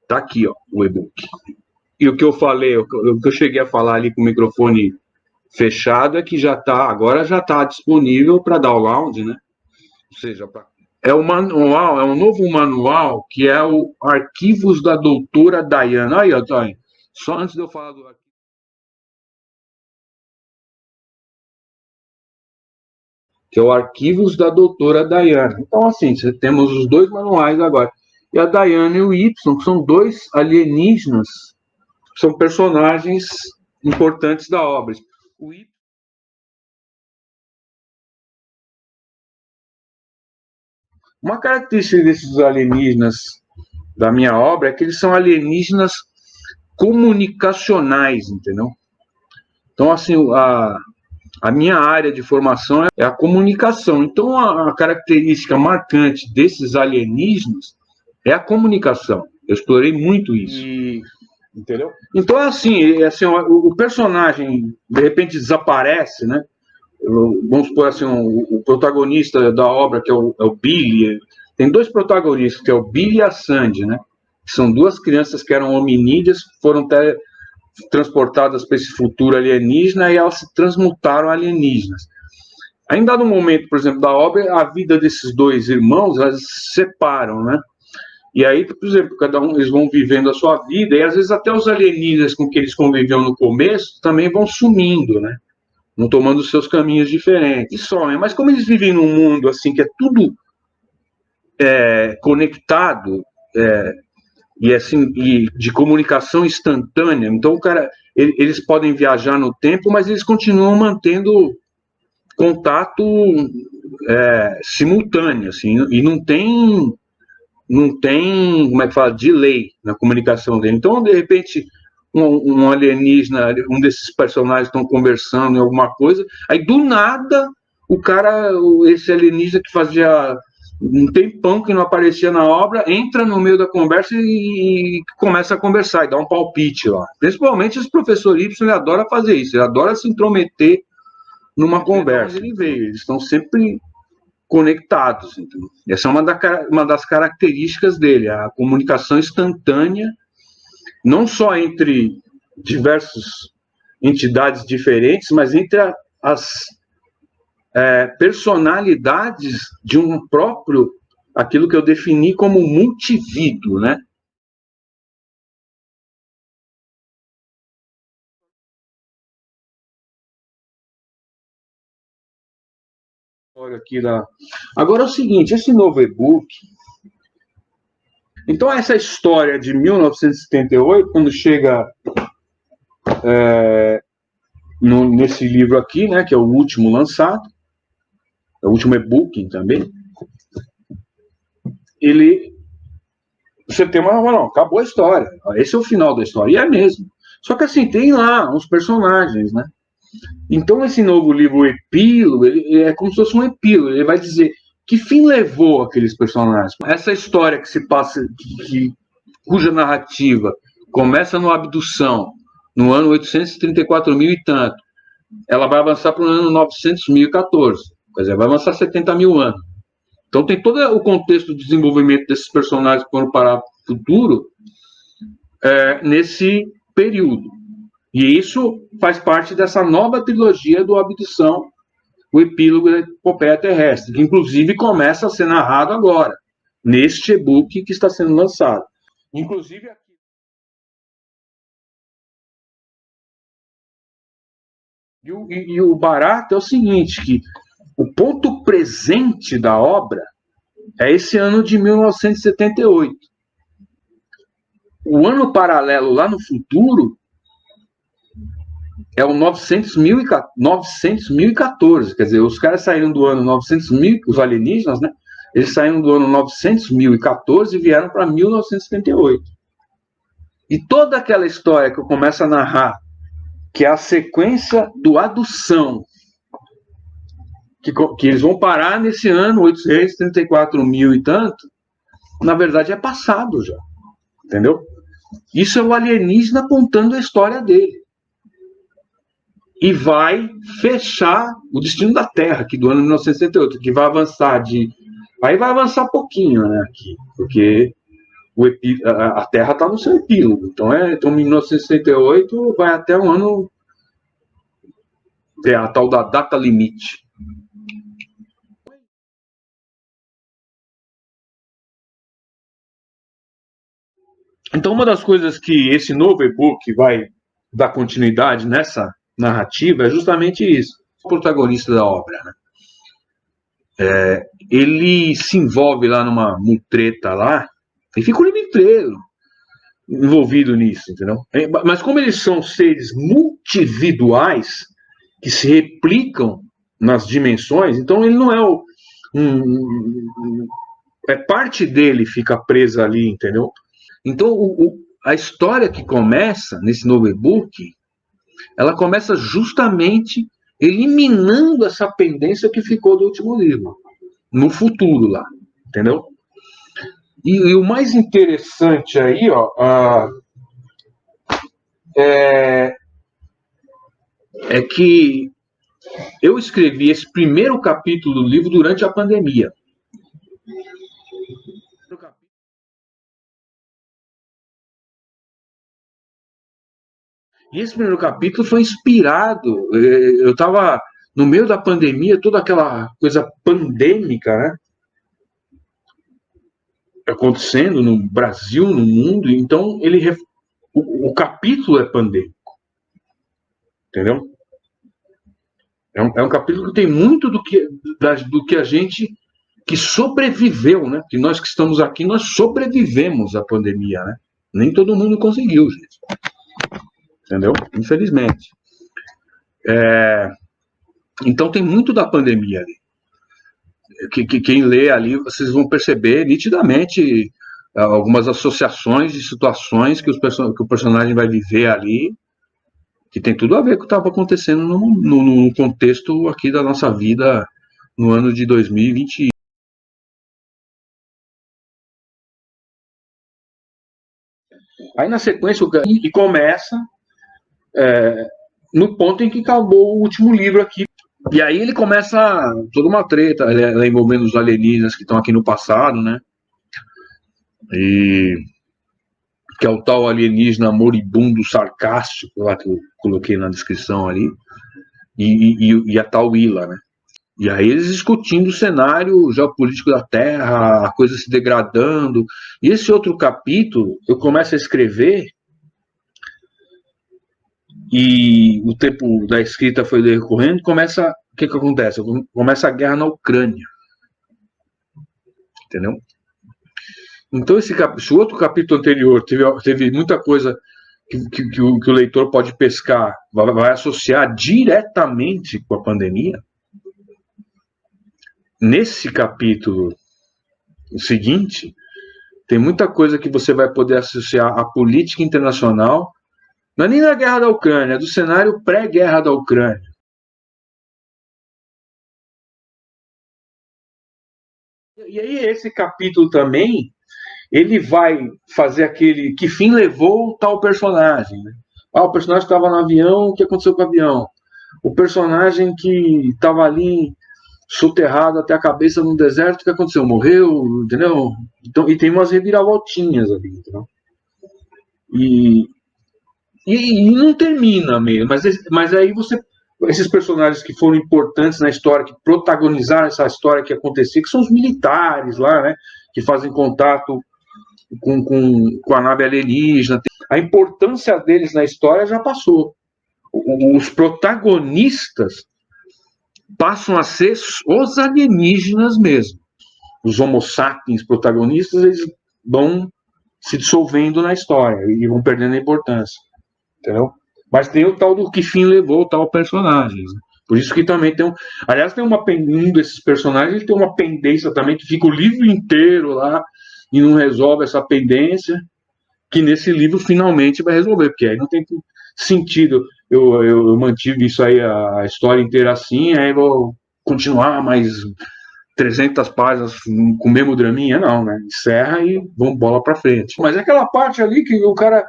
Tá aqui, ó, o e-book. E o que eu falei, o que eu cheguei a falar ali com o microfone fechado é que agora já está disponível para download, né? Ou seja, é o manual, é um novo manual que é o Arquivos da Doutora Dayana. Aí, Antônio, só antes de eu falar do que é o Arquivos da Doutora Dayana. Então, assim, temos os dois manuais agora. E a Dayana e o Y, que são dois alienígenas, são personagens importantes da obra. O Y Uma característica desses alienígenas da minha obra é que eles são alienígenas comunicacionais, entendeu? Então, assim, a minha área de formação é a comunicação. Então, a característica marcante desses alienígenas é a comunicação. Eu explorei muito isso. Entendeu? Então, assim o personagem, de repente, desaparece, né? Vamos supor assim, o protagonista da obra, que é o Billy, tem dois protagonistas, que é o Billy e a Sandy, né? Que são duas crianças que eram hominídeas, foram transportadas para esse futuro alienígena e elas se transmutaram alienígenas. Ainda no momento, por exemplo, da obra, a vida desses dois irmãos, elas se separam, né? E aí, por exemplo, cada um, eles vão vivendo a sua vida, e às vezes até os alienígenas com que eles conviviam no começo também vão sumindo, né? Vão tomando seus caminhos diferentes. E somem. Mas como eles vivem num mundo assim que é tudo conectado, e assim, e de comunicação instantânea, então o cara, eles podem viajar no tempo, mas eles continuam mantendo contato simultâneo, assim, e não tem, como é que fala, delay na comunicação dele. Então, de repente, um alienígena, um desses personagens estão conversando em alguma coisa, aí do nada, esse alienígena que fazia um tempão que não aparecia na obra, entra no meio da conversa e começa a conversar, e dá um palpite lá. Principalmente esse professor Y, ele adora fazer isso, ele adora se intrometer numa conversa. Ele veio, eles estão sempre conectados. Entendeu? Essa é uma das características dele, a comunicação instantânea, não só entre diversas entidades diferentes, mas entre as personalidades de um próprio, aquilo que eu defini como multivídeo, né? Olha aqui lá. Agora é o seguinte, esse novo e-book, então essa história de 1978, quando chega nesse livro aqui, né, que é o último lançado, é o último e-book também, você tem não, acabou a história, esse é o final da história, e é mesmo. Só que assim, tem lá uns personagens, né? Então esse novo livro, o epílogo, ele é como se fosse um epílogo, ele vai dizer que fim levou aqueles personagens. Essa história que se passa, cuja narrativa começa no Abdução, no ano 834 mil e tanto, ela vai avançar para o ano 900.014, quer dizer, vai avançar 70 mil anos. Então tem todo o contexto do desenvolvimento desses personagens que foram para o futuro nesse período. E isso faz parte dessa nova trilogia do Abdução, o epílogo da epopeia terrestre, que inclusive começa a ser narrado agora, neste e-book que está sendo lançado. Inclusive aqui. E o barato é o seguinte, que o ponto presente da obra é esse ano de 1978. O ano paralelo lá no futuro é o 900.014. Quer dizer, os caras saíram do ano 900.000, os alienígenas, né? Eles saíram do ano 900.014 e vieram para 1978. E toda aquela história que eu começo a narrar, que é a sequência do Adução, que eles vão parar nesse ano 834 mil e tanto, na verdade é passado já. Entendeu? Isso é o alienígena contando a história dele. E vai fechar o destino da Terra, aqui do ano 1968, que vai avançar de. Aí vai avançar pouquinho, né? Aqui, porque a Terra está no seu epílogo. Então 1968 vai até o ano, a tal da data limite. Então, uma das coisas que esse novo e-book vai dar continuidade nessa narrativa é justamente isso. O protagonista da obra, né? Ele se envolve lá numa mutreta lá e fica o livro inteiro envolvido nisso, entendeu? Mas como eles são seres multividuais que se replicam nas dimensões, então ele não é parte dele fica presa ali, entendeu? Então a história que começa nesse novo e-book, ela começa justamente eliminando essa pendência que ficou do último livro, no futuro lá, entendeu? E o mais interessante aí, ó, é que eu escrevi esse primeiro capítulo do livro durante a pandemia. E esse primeiro capítulo foi inspirado. Eu estava no meio da pandemia, toda aquela coisa pandêmica, né? Acontecendo no Brasil, no mundo. Então, o capítulo é pandêmico. Entendeu? É um capítulo que tem muito do que a gente que sobreviveu, né? Que nós que estamos aqui, nós sobrevivemos à pandemia, né? Nem todo mundo conseguiu, gente. Entendeu? Infelizmente. Então tem muito da pandemia ali. Quem lê ali, vocês vão perceber nitidamente algumas associações de situações que o personagem vai viver ali, que tem tudo a ver com o que estava acontecendo no contexto aqui da nossa vida no ano de 2020. Aí na sequência e começa no ponto em que acabou o último livro aqui. E aí ele começa toda uma treta, ela envolvendo os alienígenas que estão aqui no passado, né? E que é o tal alienígena moribundo sarcástico lá que eu coloquei na descrição ali, e a tal Ila, né? E aí eles discutindo o cenário geopolítico da Terra, a coisa se degradando. E esse outro capítulo, eu começo a escrever e o tempo da escrita foi decorrendo, o que acontece? Começa a guerra na Ucrânia. Entendeu? Então, se o outro capítulo anterior teve muita coisa que o leitor pode pescar, vai associar diretamente com a pandemia, nesse capítulo seguinte, tem muita coisa que você vai poder associar à política internacional, não é nem da guerra da Ucrânia, é do cenário pré-guerra da Ucrânia. E aí esse capítulo também, ele vai fazer aquele que fim levou tal personagem, né? O personagem estava no avião, o que aconteceu com o avião? O personagem que estava ali soterrado até a cabeça no deserto, o que aconteceu? Morreu, entendeu? Então, e tem umas reviravoltinhas ali, entendeu? E, e não termina mesmo, mas aí esses personagens que foram importantes na história, que protagonizaram essa história que acontecia, que são os militares lá, né? Que fazem contato com a nave alienígena. A importância deles na história já passou. Os protagonistas passam a ser os alienígenas mesmo. Os homo sapiens protagonistas, eles vão se dissolvendo na história e vão perdendo a importância. Entendeu? Mas tem o tal do que fim levou o tal personagem. Né? Por isso que também tem aliás, tem um desses personagens, ele tem uma pendência também, que fica o livro inteiro lá e não resolve essa pendência, que nesse livro finalmente vai resolver, porque aí não tem sentido. Eu mantive isso aí, a história inteira assim, aí vou continuar mais 300 páginas com o mesmo draminha, não, né? Encerra e vamos bola pra frente. Mas é aquela parte ali que o cara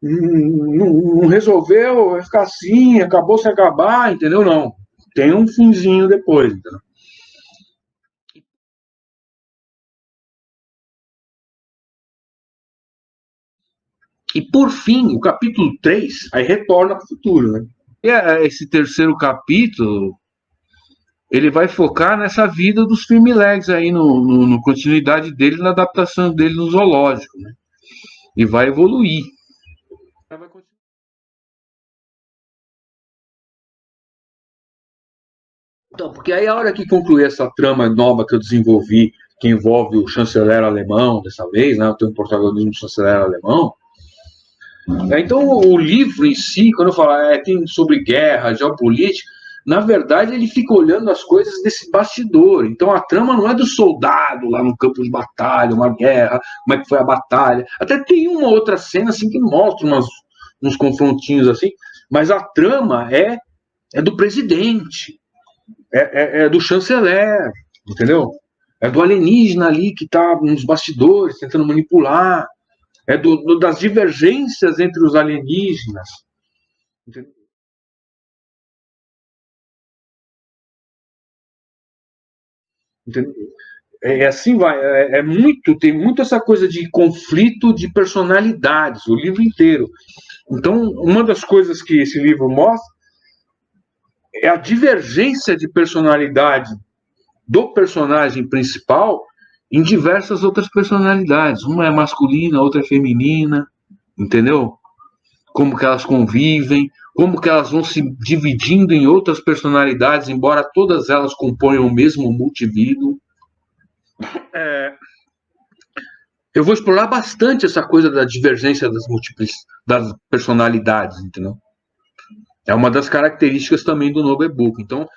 não resolveu, vai ficar assim, acabou sem acabar, entendeu? Não. Tem um finzinho depois, entendeu? E, por fim, o capítulo 3 aí retorna para o futuro, né? E esse terceiro capítulo, ele vai focar nessa vida dos Firmilegs aí, no continuidade dele, na adaptação dele no zoológico, né? E vai evoluir. Então, porque aí a hora que concluir essa trama nova que eu desenvolvi, que envolve o chanceler alemão dessa vez, né? Eu tenho um protagonismo do chanceler alemão. Então, o livro em si, quando eu falo tem sobre guerra, geopolítica, na verdade ele fica olhando as coisas desse bastidor. Então a trama não é do soldado lá no campo de batalha, uma guerra, como é que foi a batalha. Até tem uma outra cena assim que mostra uns confrontinhos assim, mas a trama é do presidente, é do chanceler, entendeu? É do alienígena ali que está nos bastidores tentando manipular, das divergências entre os alienígenas. Entendeu? Entendeu? Assim vai, tem muito essa coisa de conflito de personalidades, o livro inteiro. Então, uma das coisas que esse livro mostra é a divergência de personalidade do personagem principal em diversas outras personalidades. Uma é masculina, outra é feminina, entendeu? Como que elas convivem, como que elas vão se dividindo em outras personalidades, embora todas elas componham o mesmo multivíduo. Eu vou explorar bastante essa coisa da divergência das personalidades, entendeu? É uma das características também do Noble Book. Então,